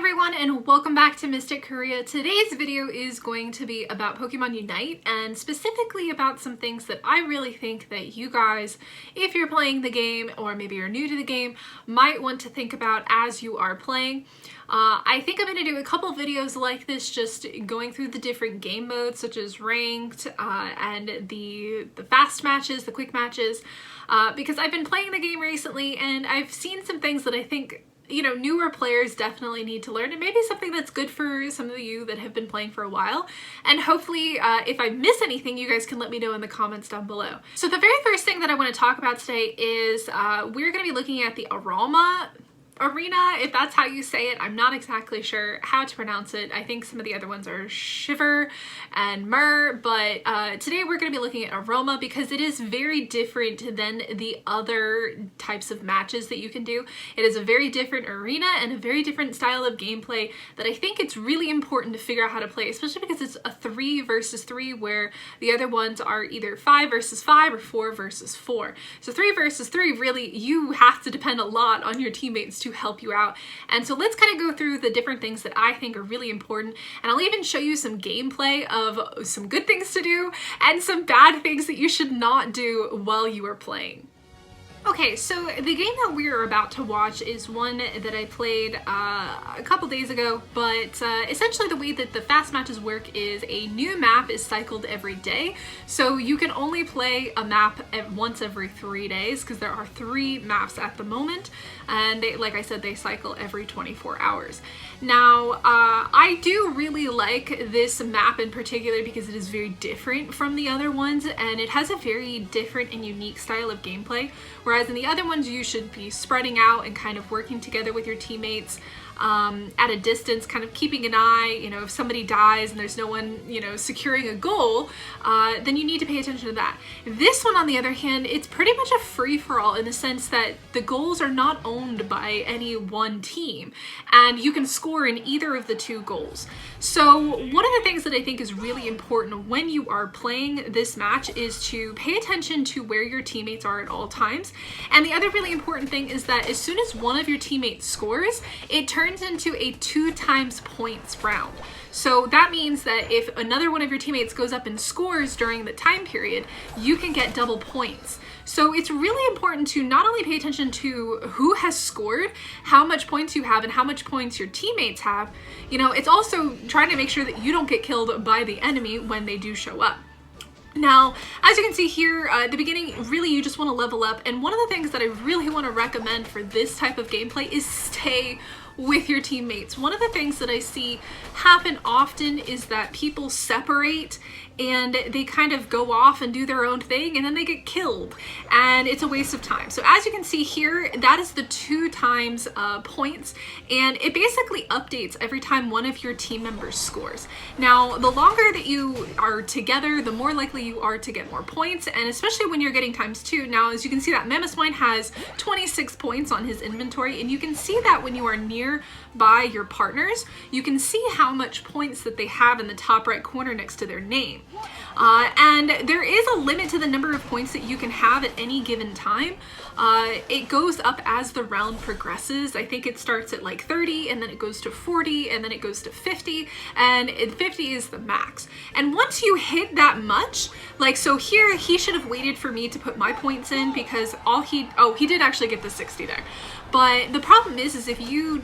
everyone, and welcome back to Mystic Korea. Today's video is going to be about Pokemon Unite, and specifically about some things that I really think that you guys, if you're playing the game or maybe you're new to the game, might want to think about as you are playing. I think I'm going to do a couple videos like this, just going through the different game modes such as ranked and the fast matches, the quick matches, because I've been playing the game recently and I've seen some things that I think newer players definitely need to learn, and maybe something that's good for some of you that have been playing for a while. And hopefully if I miss anything, you guys can let me know in the comments down below. So the very first thing that I want to talk about today is we're going to be looking at the Aroma Arena, if that's how you say it. I'm not exactly sure how to pronounce it. I think some of the other ones are Shiver and Myrrh, but today we're going to be looking at Aroma because it is very different than the other types of matches that you can do. It is a very different arena and a very different style of gameplay that I think it's really important to figure out how to play, especially because it's a 3 versus 3 where the other ones are either 5 versus 5 or 4 versus 4. So 3 versus 3, really, you have to depend a lot on your teammates to help you out. And so let's kind of go through the different things that I think are really important, and I'll even show you some gameplay of some good things to do and some bad things that you should not do while you are playing. Okay, so the game that we're about to watch is one that I played a couple days ago, but essentially the way that the fast matches work is a new map is cycled every day. So you can only play a map once every 3 days because there are 3 maps at the moment, and they, like I said, they cycle every 24 hours. Now, I do really like this map in particular because it is very different from the other ones, and it has a very different and unique style of gameplay. Whereas in the other ones, you should be spreading out and kind of working together with your teammates at a distance, kind of keeping an eye. If somebody dies and there's no one, securing a goal, then you need to pay attention to that. This one, on the other hand, it's pretty much a free-for-all in the sense that the goals are not owned by any one team, and you can score in either of the 2 goals. So one of the things that I think is really important when you are playing this match is to pay attention to where your teammates are at all times. And the other really important thing is that as soon as one of your teammates scores, it turns into a 2 times points round. So that means that if another one of your teammates goes up and scores during the time period, you can get double points. So it's really important to not only pay attention to who has scored, how much points you have, and how much points your teammates have. It's also trying to make sure that you don't get killed by the enemy when they do show up. Now, as you can see here, at the beginning, really you just want to level up, and one of the things that I really want to recommend for this type of gameplay is stay with your teammates. One of the things that I see happen often is that people separate and they kind of go off and do their own thing, and then they get killed, and it's a waste of time. So as you can see here, that is the 2 times points, and it basically updates every time one of your team members scores. Now, the longer that you are together, the more likely you are to get more points, and especially when you're getting ×2. Now, as you can see, that Mamoswine has 26 points on his inventory, and you can see that when you are near by your partners, you can see how much points that they have in the top right corner next to their name. And there is a limit to the number of points that you can have at any given time. It goes up as the round progresses. I think it starts at like 30, and then it goes to 40, and then it goes to 50, and 50 is the max. And once you hit that much, like so here, he should have waited for me to put my points in because he did actually get the 60 there. But the problem is if you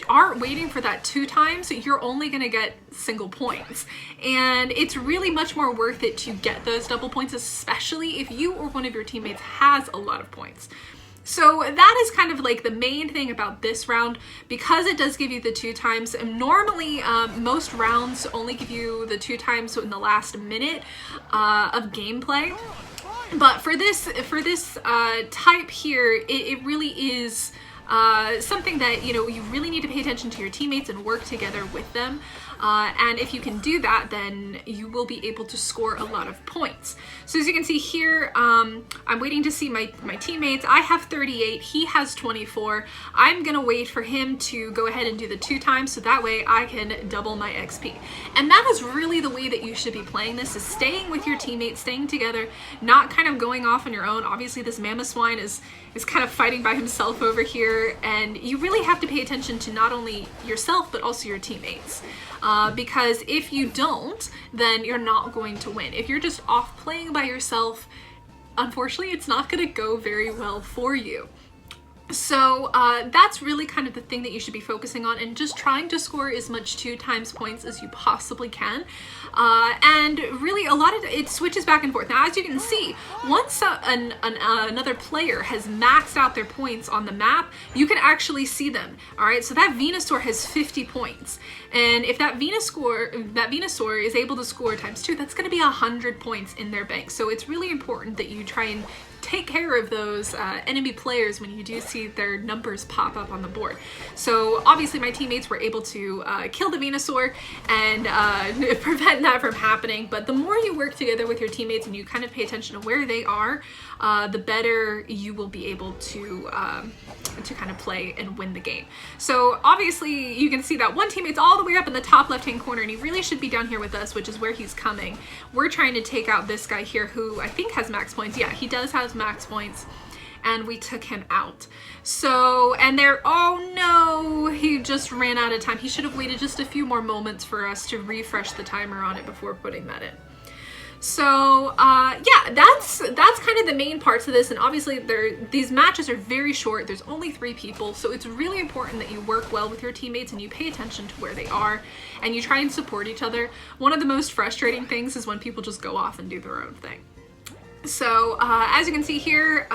aren't waiting for that 2 times, you're only going to get single points, and it's really much more worth it to get those double points, especially if you or one of your teammates has a lot of points. So that is kind of like the main thing about this round, because it does give you the 2 times. And normally most rounds only give you the 2 times in the last minute of gameplay, but for this type here, it really is something that you really need to pay attention to your teammates and work together with them, and if you can do that, then you will be able to score a lot of points. So as you can see here, I'm waiting to see my teammates. I have 38, he has 24. I'm gonna wait for him to go ahead and do the 2 times, so that way I can double my XP. And that is really the way that you should be playing this, is staying with your teammates, staying together, not kind of going off on your own. Obviously this Mamoswine is is kind of fighting by himself over here, and you really have to pay attention to not only yourself but also your teammates. Because if you don't, then you're not going to win. If you're just off playing by yourself, unfortunately, it's not going to go very well for you. So that's really kind of the thing that you should be focusing on, and just trying to score as much 2 times points as you possibly can. And really a lot of it switches back and forth. Now, as you can see, once another player has maxed out their points on the map, you can actually see them. All right, so that Venusaur has 50 points. And if that Venusaur is able to score times 2, that's going to be 100 points in their bank. So it's really important that you try and take care of those enemy players when you do see their numbers pop up on the board. So obviously my teammates were able to kill the Venusaur and prevent that from happening. But the more you work together with your teammates and you kind of pay attention to where they are, the better you will be able to kind of play and win the game. So obviously you can see that one teammate's all the way up in the top left-hand corner, and he really should be down here with us, which is where he's coming. We're trying to take out this guy here who I think has max points. Yeah, he does have max points, and we took him out. So, and there, oh no, he just ran out of time. He should have waited just a few more moments for us to refresh the timer on it before putting that in. So yeah, that's kind of the main parts of this, and obviously these matches are very short. There's only 3 people, so it's really important that you work well with your teammates and you pay attention to where they are and you try and support each other. One of the most frustrating things is when people just go off and do their own thing. So as you can see here,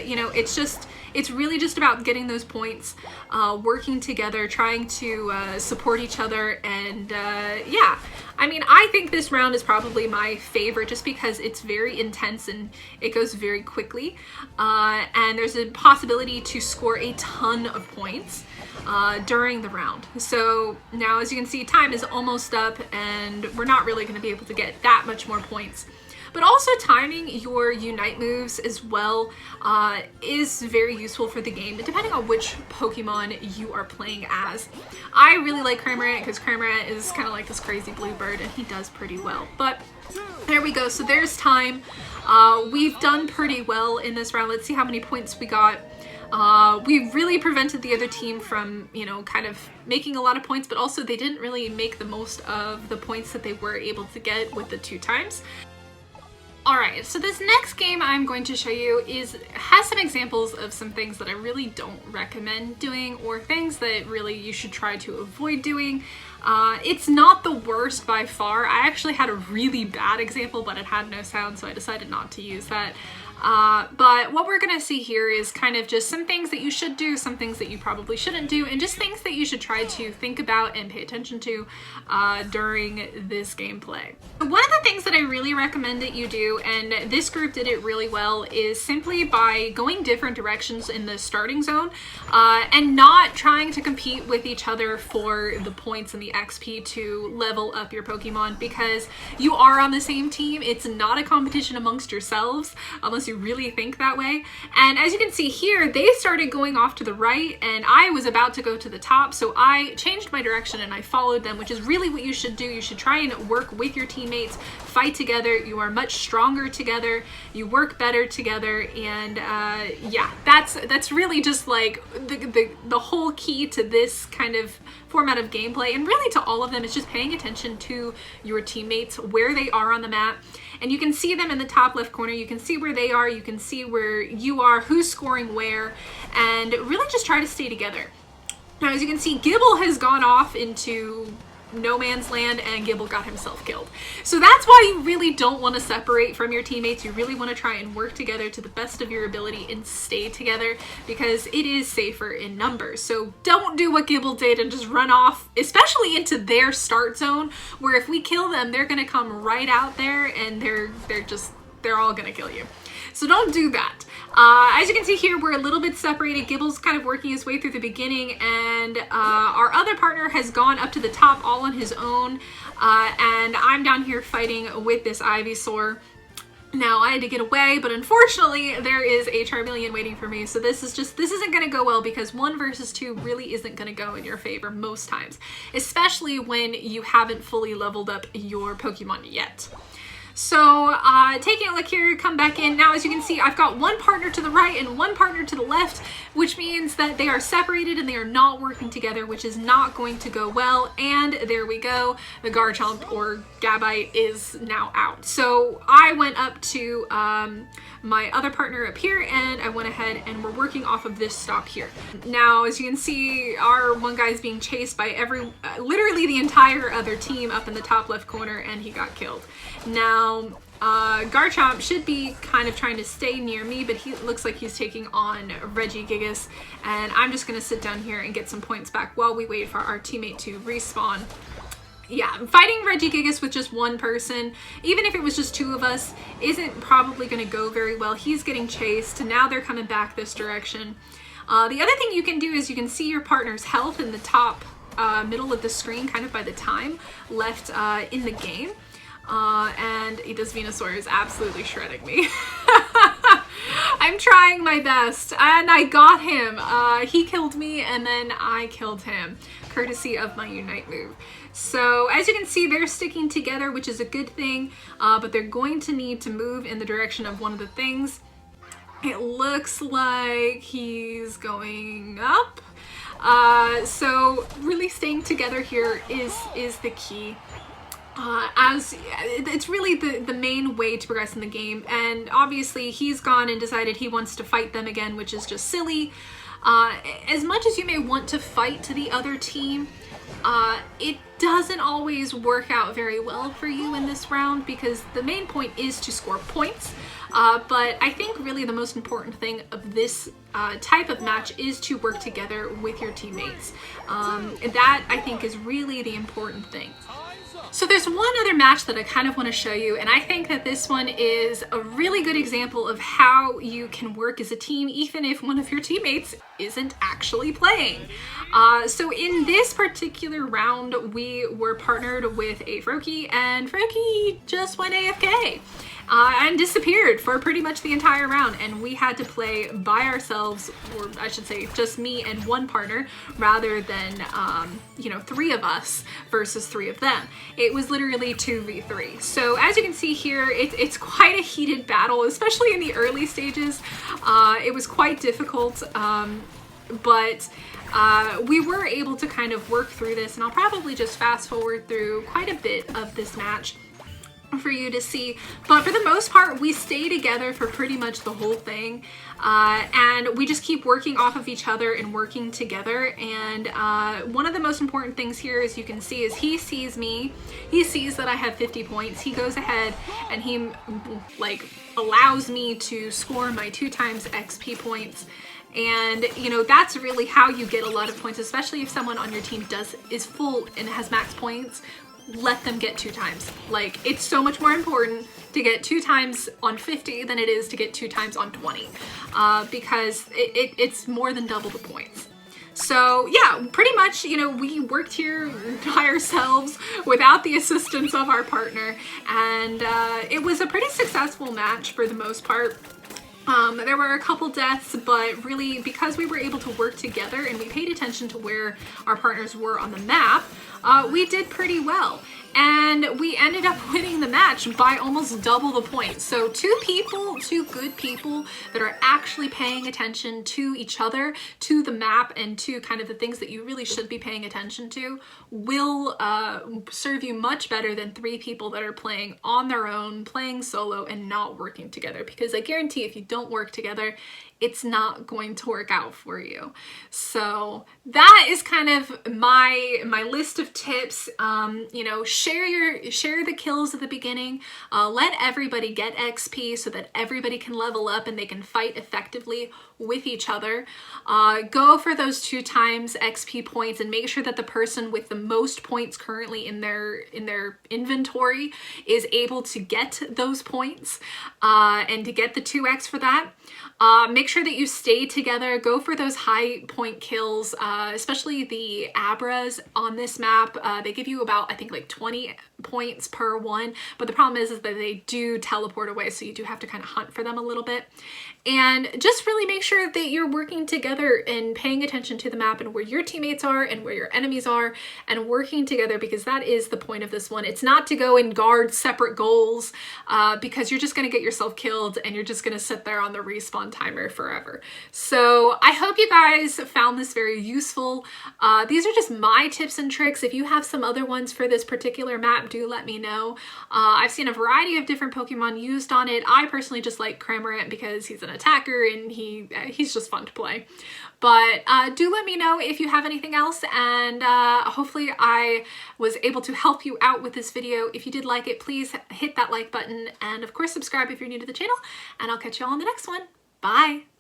you know, it's really just about getting those points, working together, trying to support each other, and yeah, I mean, I think this round is probably my favorite just because it's very intense and it goes very quickly, and there's a possibility to score a ton of points during the round. So now, as you can see, time is almost up and we're not really going to be able to get that much more points. But also timing your Unite moves as well is very useful for the game, depending on which Pokemon you are playing as. I really like Cramorant because Cramorant is kind of like this crazy blue bird and he does pretty well. But there we go, so there's time. We've done pretty well in this round. Let's see how many points we got. We really prevented the other team from, you know, kind of making a lot of points, but also they didn't really make the most of the points that they were able to get with the 2 times. Alright, so this next game I'm going to show you has some examples of some things that I really don't recommend doing, or things that really you should try to avoid doing. It's not the worst by far. I actually had a really bad example, but it had no sound, so I decided not to use that. But what we're gonna see here is kind of just some things that you should do, some things that you probably shouldn't do, and just things that you should try to think about and pay attention to during this gameplay. One of the things that I really recommend that you do, and this group did it really well, is simply by going different directions in the starting zone and not trying to compete with each other for the points and the XP to level up your Pokemon, because you are on the same team. It's not a competition amongst yourselves, unless you really think that way. And as you can see here, they started going off to the right and I was about to go to the top, so I changed my direction and I followed them, which is really what you should do. You should try and work with your teammates, fight together. You are much stronger together, you work better together, and yeah, that's really just like the whole key to this kind of format of gameplay, and really to all of them, is just paying attention to your teammates, where they are on the map. And you can see them in the top left corner, you can see where they are, you can see where you are, who's scoring where, and really just try to stay together. Now, as you can see, Gibble has gone off into no man's land and Gibble got himself killed. So that's why you really don't want to separate from your teammates. You really want to try and work together to the best of your ability and stay together, because it is safer in numbers. So don't do what Gibble did and just run off, especially into their start zone, where if we kill them, they're going to come right out there and they're all going to kill you. So don't do that. As you can see here, we're a little bit separated. Gibble's kind of working his way through the beginning, and our other partner has gone up to the top all on his own, and I'm down here fighting with this Ivysaur. Now, I had to get away, but unfortunately there is a Charmeleon waiting for me, so this isn't going to go well, because 1 versus 2 really isn't going to go in your favor most times, especially when you haven't fully leveled up your Pokemon yet. So taking a look here, come back in. Now, as you can see, I've got one partner to the right and one partner to the left, which means that they are separated and they are not working together, which is not going to go well. And there we go. The Garchomp or Gabite is now out. So I went up to my other partner up here and I went ahead and we're working off of this stop here. Now, as you can see, our one guy is being chased by literally the entire other team up in the top left corner, and he got killed. Now, Garchomp should be kind of trying to stay near me, but he looks like he's taking on Regigigas, and I'm just gonna sit down here and get some points back while we wait for our teammate to respawn. Yeah, fighting Regigigas with just one person, even if it was just two of us, isn't probably going to go very well. He's getting chased, and now they're coming back this direction. The other thing you can do is you can see your partner's health in the top middle of the screen, kind of by the time left in the game. And this Venusaur is absolutely shredding me. I'm trying my best, and I got him. He killed me, and then I killed him, courtesy of my Unite move. So as you can see, they're sticking together, which is a good thing, but they're going to need to move in the direction of one of the things. It looks like he's going up. So really staying together here is the key. As it's really the main way to progress in the game, and obviously he's gone and decided he wants to fight them again, which is just silly. As much as you may want to fight to the other team, it doesn't always work out very well for you in this round, because the main point is to score points. But I think really the most important thing of this type of match is to work together with your teammates. And that, I think, is really the important thing. So there's one other match that I kind of want to show you, and I think that this one is a really good example of how you can work as a team even if one of your teammates isn't actually playing. So in this particular round, we were partnered with a Froakie, and Froakie just went AFK. And disappeared for pretty much the entire round, and we had to play by ourselves, or I should say just me and one partner, rather than you know, 3 of us versus 3 of them. It was literally 2v3. So as you can see here, it's quite a heated battle, especially in the early stages. It was quite difficult, but we were able to kind of work through this, and I'll probably just fast forward through quite a bit of this match for you to see, but for the most part we stay together for pretty much the whole thing, and we just keep working off of each other and working together. And one of the most important things here, as you can see, is he sees me, he sees that I have 50 points, he goes ahead and he like allows me to score my 2 times XP points. And you know, that's really how you get a lot of points, especially if someone on your team is full and has max points. Let them get 2 times. Like, it's so much more important to get 2 times on 50 than it is to get 2 times on 20, because it's more than double the points. So yeah, pretty much, you know, we worked here by ourselves without the assistance of our partner, and it was a pretty successful match for the most part. There were a couple deaths, but really because we were able to work together and we paid attention to where our partners were on the map, we did pretty well. And we ended up winning the match by almost double the points. So 2 good people that are actually paying attention to each other, to the map, and to kind of the things that you really should be paying attention to will serve you much better than 3 people that are playing on their own, playing solo, and not working together. Because I guarantee if you don't work together, it's not going to work out for you. So that is kind of my list of tips. You know, share the kills at the beginning. Let everybody get XP so that everybody can level up and they can fight effectively with each other. Go for those 2 times XP points and make sure that the person with the most points currently in their inventory is able to get those points and to get the 2x for that. Make sure that you stay together. Go for those high point kills, especially the Abras on this map. They give you about, I think, like 20 points per one, but the problem is that they do teleport away, so you do have to kind of hunt for them a little bit. And just really make sure that you're working together and paying attention to the map and where your teammates are and where your enemies are, and working together, because that is the point of this one. It's not to go and guard separate goals because you're just going to get yourself killed and you're just going to sit there on the respawn timer forever. So I hope you guys found this very useful. These are just my tips and tricks. If you have some other ones for this particular map, do let me know. I've seen a variety of different Pokemon used on it. I personally just like Cramorant because he's an attacker and he's just fun to play. But do let me know if you have anything else, and hopefully I was able to help you out with this video. If you did like it, please hit that like button, and of course subscribe if you're new to the channel, and I'll catch you all in the next one. Bye!